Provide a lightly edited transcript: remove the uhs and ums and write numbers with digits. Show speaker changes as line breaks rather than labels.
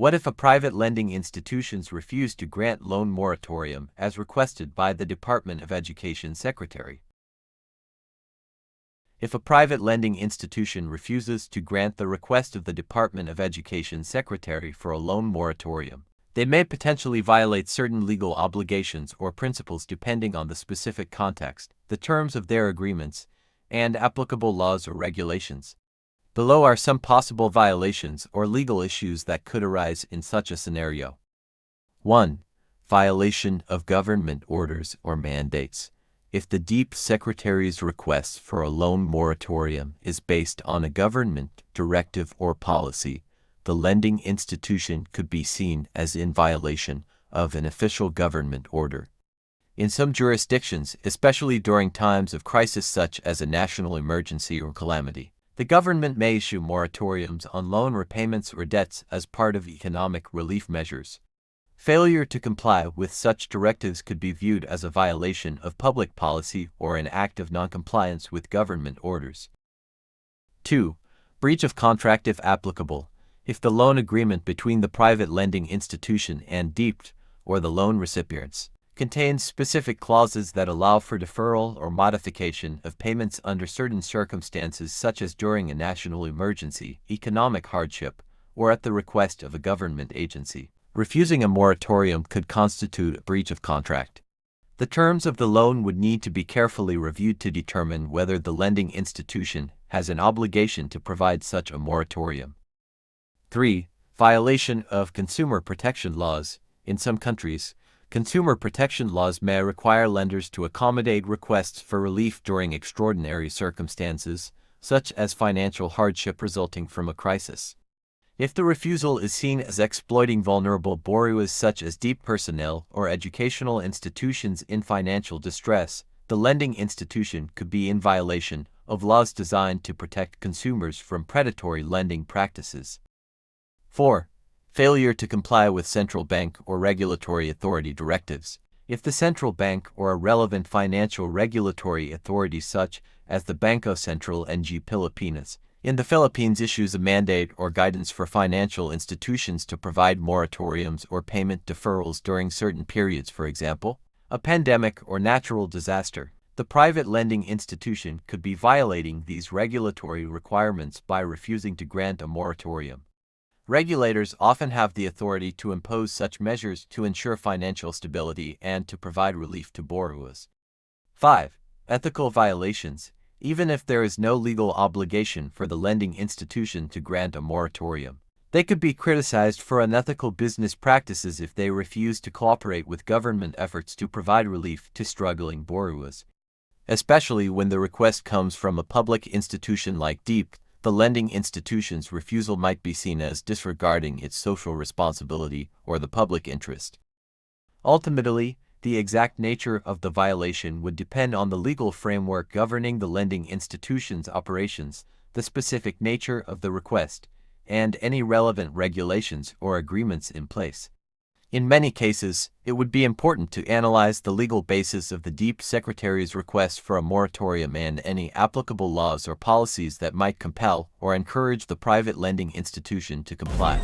What if a private lending institutions refuse to grant loan moratorium as requested by the Department of Education Secretary? If a private lending institution refuses to grant the request of the Department of Education Secretary for a loan moratorium, they may potentially violate certain legal obligations or principles depending on the specific context, the terms of their agreements, and applicable laws or regulations. Below are some possible violations or legal issues that could arise in such a scenario. 1. Violation of government orders or mandates. If the DEEP Secretary's request for a loan moratorium is based on a government directive or policy, the lending institution could be seen as in violation of an official government order. In some jurisdictions, especially during times of crisis such as a national emergency or calamity, the government may issue moratoriums on loan repayments or debts as part of economic relief measures. Failure to comply with such directives could be viewed as a violation of public policy or an act of noncompliance with government orders. 2. Breach of contract if applicable. If the loan agreement between the private lending institution and DEEP, or the loan recipients, contains specific clauses that allow for deferral or modification of payments under certain circumstances such as during a national emergency, economic hardship, or at the request of a government agency, refusing a moratorium could constitute a breach of contract. The terms of the loan would need to be carefully reviewed to determine whether the lending institution has an obligation to provide such a moratorium. 3. Violation of consumer protection laws. In some countries, consumer protection laws may require lenders to accommodate requests for relief during extraordinary circumstances, such as financial hardship resulting from a crisis. If the refusal is seen as exploiting vulnerable borrowers such as DEEP personnel or educational institutions in financial distress, the lending institution could be in violation of laws designed to protect consumers from predatory lending practices. 4. Failure to comply with central bank or regulatory authority directives. If the central bank or a relevant financial regulatory authority such as the Bangko Sentral ng Pilipinas in the Philippines issues a mandate or guidance for financial institutions to provide moratoriums or payment deferrals during certain periods, for example, a pandemic or natural disaster, the private lending institution could be violating these regulatory requirements by refusing to grant a moratorium. Regulators often have the authority to impose such measures to ensure financial stability and to provide relief to borrowers. 5. Ethical violations. Even if there is no legal obligation for the lending institution to grant a moratorium, they could be criticized for unethical business practices if they refuse to cooperate with government efforts to provide relief to struggling borrowers. Especially when the request comes from a public institution like DEEP, the lending institution's refusal might be seen as disregarding its social responsibility or the public interest. Ultimately, the exact nature of the violation would depend on the legal framework governing the lending institution's operations, the specific nature of the request, and any relevant regulations or agreements in place. In many cases, it would be important to analyze the legal basis of the DEEP Secretary's request for a moratorium and any applicable laws or policies that might compel or encourage the private lending institution to comply.